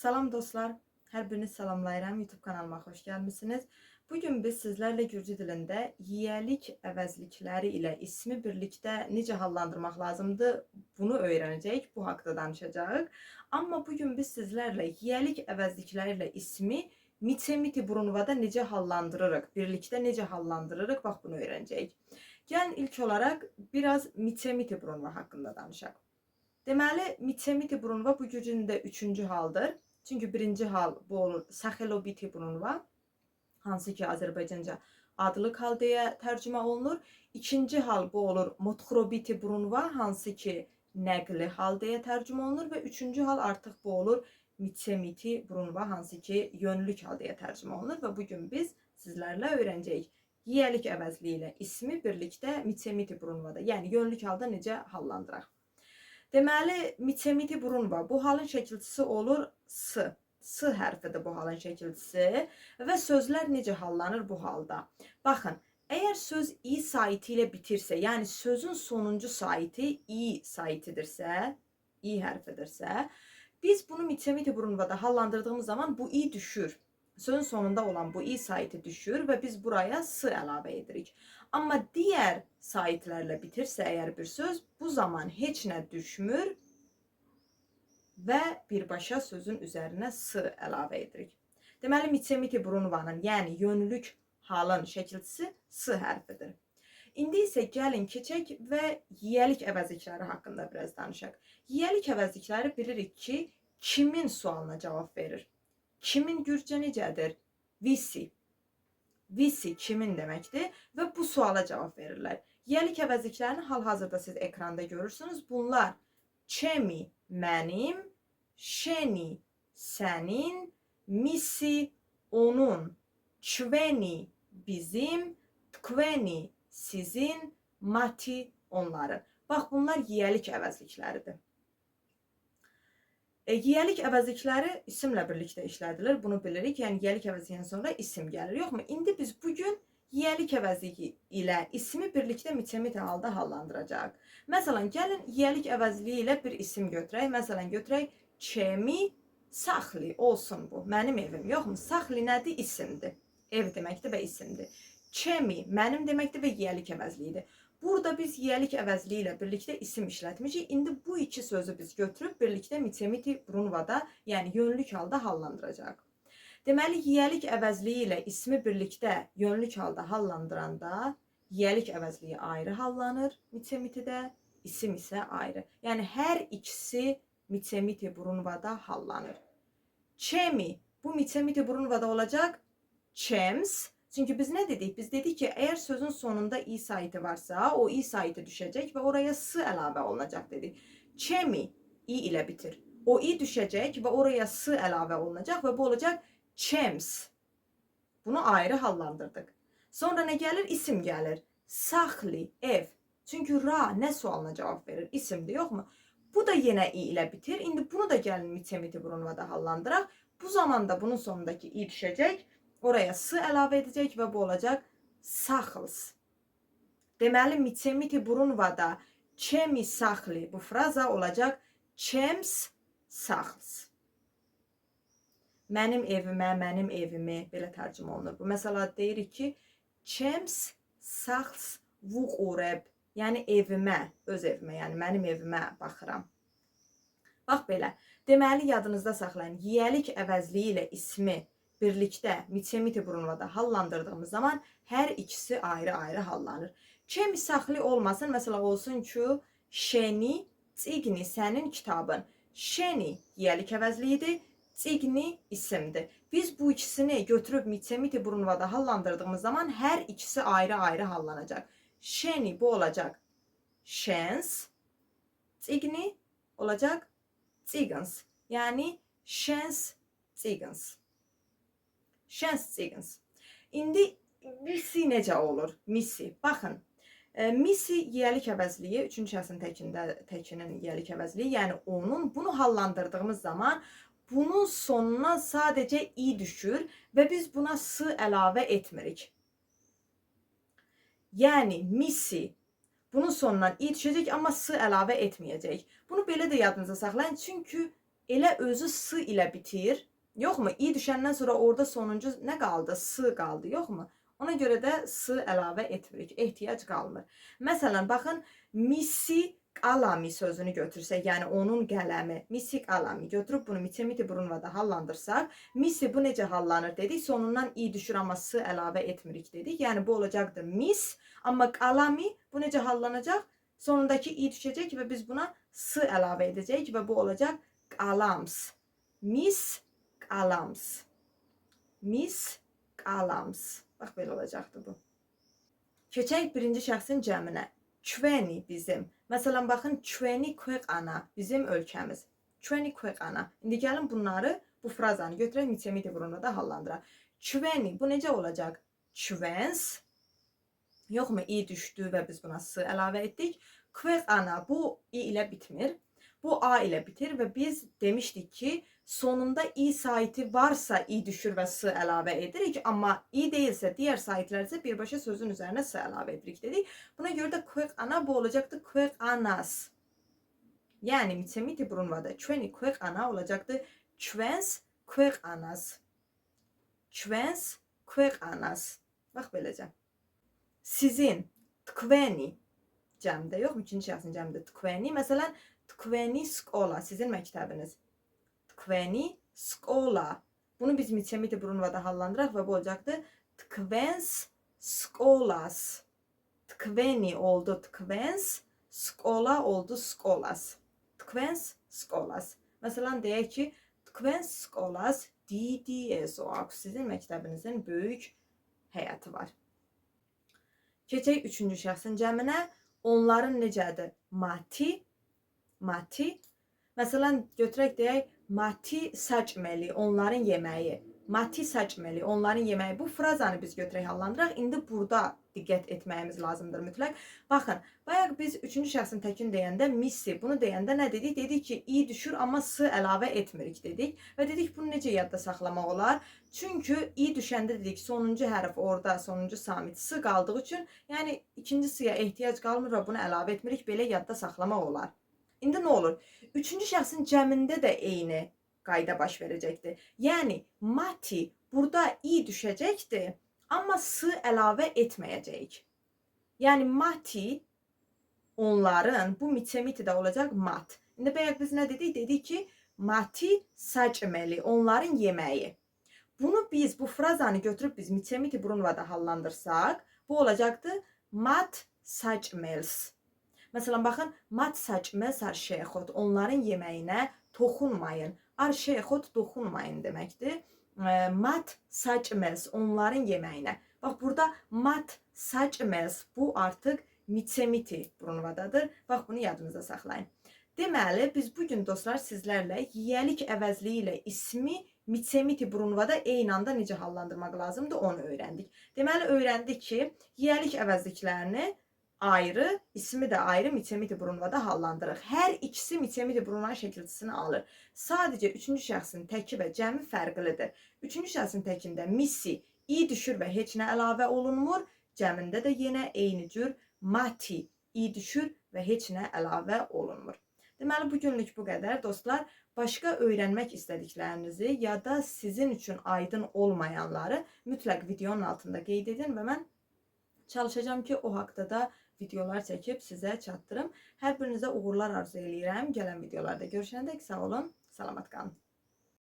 Salam dostlar, hər birinizi salamlayıram. YouTube kanalıma xoş gəlmisiniz. Bugün biz sizlərlə Gürcü dilində yiyəlik əvəzlikləri ilə ismi birlikdə necə hallandırmaq lazımdır, bunu öyrənəcəyik, bu haqda danışacağıq. Amma bugün biz sizlərlə yiyəlik əvəzlikləri ilə ismi Miçemiti Brunvada necə hallandırırıq, birlikdə necə hallandırırıq, bax bunu öyrənəcəyik. Gəlin ilk olaraq biraz Miçemiti Brunva haqqında danışaq. Deməli, Miçemiti Brunva bu Gürcü dilində 3-cü haldır. Çünki birinci hal bu olur Saxelobiti Brunva, hansı ki Azərbaycanca adlı hal deyə tərcümə olunur. İkinci hal bu olur Motxrobiti Brunva, hansı ki nəqli hal deyə tərcümə olunur və üçüncü hal artıq bu olur Miçemiti Brunva, hansı ki yönlük hal deyə tərcümə olunur və bugün biz sizlərlə öyrənəcəyik. Yiyəlik əvəzliyi ilə ismi birlikdə Miçemiti Brunvada, yəni yönlük halda necə hallandıraq. Deməli, Miçemiti Brunva bu halın şəkilçisi olur S. S hərfidir bu halın şəkilçisi və sözlər necə hallanır bu halda? Baxın, əgər söz i saiti ilə bitirsə, yəni sözün sonuncu saiti i saitidirsə, i hərfidirsə, biz bunu Miçemiti Brunvada hallandırdığımız zaman bu i düşür. Sözün sonunda olan bu i saiti düşür və biz buraya s əlavə edirik. Amma digər saitlərlə bitirsə əgər bir söz, bu zaman heç nə düşmür və birbaşa sözün üzərinə s əlavə edirik. Deməli, Miçemiti Brunvanın, yəni yönlük halın şəkilçisi s hərfidir. İndi isə gəlin keçək və yiyəlik əvəzlikləri haqqında biraz danışaq. Yiyəlik əvəzlikləri bilirik ki, kimin sualına cavab verir? Kimin Gürcə necədir? Visi. Visi kimin deməkdir və bu suala cavab verirlər. Yiyəlik əvəzliklərini hal-hazırda siz ekranda görürsünüz. Bunlar çemi mənim, şeni sənin, misi onun, çveni bizim, tkveni sizin, mati onların. Bax, bunlar yiyəlik əvəzlikləridir. Yiyəlik əvəzlikləri isimlə birlikdə işlədilir, bunu bilirik. Yəni, yiyəlik əvəzliyindən sonra isim gəlir, yoxmu? İndi biz bugün yiyəlik əvəzliyi ilə ismi birlikdə Miçemiti halda hallandıracaq. Məsələn, gəlin yiyəlik əvəzliyi ilə bir isim götürək. Məsələn, götürək Çemi Saxli olsun bu. Mənim evim, yoxmu? Saxli nədir? İsimdir. Ev deməkdir və isimdir. Çemi mənim deməkdir və yiyəlik əvəzliyidir. Burada biz yiyəlik əvəzliyi ilə birlikdə isim işlətmişik. İndi bu iki sözü biz götürüb birlikdə Miçemiti Brunvada, yəni yönlük halda hallandıracaq. Deməli, yiyəlik əvəzliyi ilə ismi birlikdə yönlük halda hallandıranda, yiyəlik əvəzliyi ayrı hallanır Miçemitidə, isim isə ayrı. Yəni, hər ikisi Miçemiti Brunvada hallanır. Çemi, bu Miçemiti Brunvada olacaq. Çems. Çünki biz nə dedik? Biz dedik ki, əgər sözün sonunda i saiti varsa, o i saiti düşəcək və oraya s əlavə olunacaq dedik. Çemi i ilə bitir. O i düşəcək və oraya s əlavə olunacaq və bu olacaq çems. Bunu ayrı hallandırdıq. Sonra nə gəlir? İsim gəlir. Saxli, ev. Çünki ra nə sualına cavab verir? İsimdir, yoxmu? Bu da yenə i ilə bitir. İndi bunu da gəlin Miçemiti Brunvada hallandıraq. Bu zamanda bunun sonundakı i düşəcək. Oraya s əlavə edəcək və bu olacaq saxls. Deməli, Miçemiti Brunvada çemi saxli bu fraza olacaq çems saxls. Mənim evimə, mənim evimi belə tərcümə olunur. Bu məsələ deyirik ki, çems saxls vuqureb, yəni evimə, öz evimə, yəni mənim evimə baxıram. Bax belə. Deməli, yadınızda saxlayın, yiyəlik əvəzliyi ilə ismi birlikdə Miçemiti Brunvada hallandırdığımız zaman hər ikisi ayrı-ayrı hallanır. Çemi saxli olmasın, məsələ olsun ki, şeni, çiqni sənin kitabın. Şeni yiyəlik əvəzliyidir, çiqni isimdir. Biz bu ikisini götürüb Miçemiti Brunvada hallandırdığımız zaman hər ikisi ayrı-ayrı hallanacaq. Şeni bu olacaq şens, çiqni olacaq çiqns. Yəni şens çiqns. Şens çiqns. İndi misi necə olur? Misi. Baxın. Misi yiyəlik əvəzliyi, 3-cü şəxsin təkinin yiyəlik əvəzliyi, yəni onun, bunu hallandırdığımız zaman bunun sonuna sadəcə i düşür və biz buna s əlavə etmirik. Yəni misi bunun sonundan i düşəcək, amma s əlavə etməyəcək. Bunu belə də yadınıza saxlayın, çünki elə özü s ilə bitir. Yoxmu? İ düşəndən sonra orada sonuncu nə qaldı? S qaldı, yoxmu? Ona görə də s əlavə etmirik. Ehtiyac qalmır. Məsələn, baxın, misi qalami sözünü götürsək, yəni onun qələmi, misi qalami götürüb bunu mitemiti brunvada hallandırsaq, misi bu necə hallanır dedik, sonundan i düşür amma s əlavə etmirik dedik. Yəni bu olacaqdır mis, amma qalami bu necə hallanacaq? Sonundakı i düşəcək və biz buna s əlavə edəcəyik və bu olacaq qalams. Mis qalams. Mis qalams. Bax, belə olacaqdır bu. Keçək birinci şəxsin cəminə. Çveni bizim. Məsələn, baxın, çveni kveqana bizim ölkəmiz. Çveni kveqana. İndi gəlin bunları, bu frazanı götürək, mitemiti brunvada hallandıraq. Çveni, bu necə olacaq? Çvens. Yoxmu? İ düşdü və biz buna s əlavə etdik. Kveqana, bu i ilə bitmir. Bu a ilə bitir və biz demişdik ki, sonunda i saiti varsa i düşür və s əlavə edirik. Amma i deyilsə, digər saitlər isə birbaşa sözün üzərinə s əlavə edirik dedik. Buna görə də kveqana bu olacaqdır kveqanas. Yəni mitemiti brunvada çveni kveqana olacaqdır çvens kveqanas. Çvens kveqanas. Bax, beləcə. Sizin tkveni cəmdə, yoxmu? İkinci şəxsin cəmdə tkveni. Məsələn, tkveni skola, sizin məktəbiniz. Tkveni skola. Bunu biz mitemiti brunvada hallandıraq və bu olacaqdır tkvens skolas. Tkveni oldu tkvens, skola oldu skolas. Tkvens skolas. Məsələn, deyək ki, tkvens skolas DDSOAK. Sizin məktəbinizin böyük həyəti var. Keçək üçüncü şəxsin cəminə. Onların necədir? Mati. Mati. Məsələn, götürək deyək, mati saçmeli, onların yeməyi. Mati saçmeli, onların yeməyi. Bu frazanı biz götürək hallandıraq. İndi burada diqqət etməyimiz lazımdır mütləq. Baxın, bayaq biz üçüncü şəxsin təkin deyəndə missi, bunu deyəndə nə dedik? Dedik ki, i düşür, amma s əlavə etmirik dedik. Və dedik, bunu necə yadda saxlamaq olar? Çünki i düşəndə dedik, sonuncu hərf orada, sonuncu samit s qaldığı üçün, yəni ikinci s-ya ehtiyac qalmır və bunu əlavə etmirik, belə yadda saxlamaq olar. İndi nə olur? Üçüncü şəxsin cəmində də eyni qayda baş verəcəkdir. Yəni, mati burada i düşəcəkdir, amma s əlavə etməyəcəyik. Yəni, mati onların, bu mitemiti də olacaq mat. İndi bayaq biz nə dedik? Dedik ki, mati saçmeli, onların yeməyi. Bunu biz, bu frazanı götürüb biz mitemiti brunvada hallandırsaq, bu olacaqdır mat saçmels. Məsələn, baxın, mat saçmels ar şeyxot, onların yeməyinə toxunmayın. Ar şeyxot toxunmayın deməkdir. Mat saçmels, onların yeməyinə. Bax, burada mat saçmels, bu artıq mitemiti brunvadadır. Bax, bunu yadınızda saxlayın. Deməli, biz bugün dostlar sizlərlə yiyəlik əvəzliyi ilə ismi mitemiti brunvada eyni anda necə hallandırmaq lazımdır, onu öyrəndik. Deməli, öyrəndik ki, yiyəlik əvəzliklərini ayrı, ismi də ayrı mitemiti brunvada hallandırıq. Hər ikisi mitemiti brunvanın şəkilçisini alır. Sadəcə üçüncü şəxsin təki və cəmi fərqlidir. Üçüncü şəxsin təkində misi, i düşür və heç nə əlavə olunmur. Cəmində də yenə eyni cür mati, i düşür və heç nə əlavə olunmur. Deməli, bugünlük bu qədər. Dostlar, başqa öyrənmək istədiklərinizi ya da sizin üçün aydın olmayanları mütləq videonun altında qeyd edin və mən çalışacağım ki, o haqda da videolar çəkib sizə çatdırım. Hər birinizə uğurlar arzu edirəm. Gələn videolarda görüşəndək sağ olun, salamat qalın.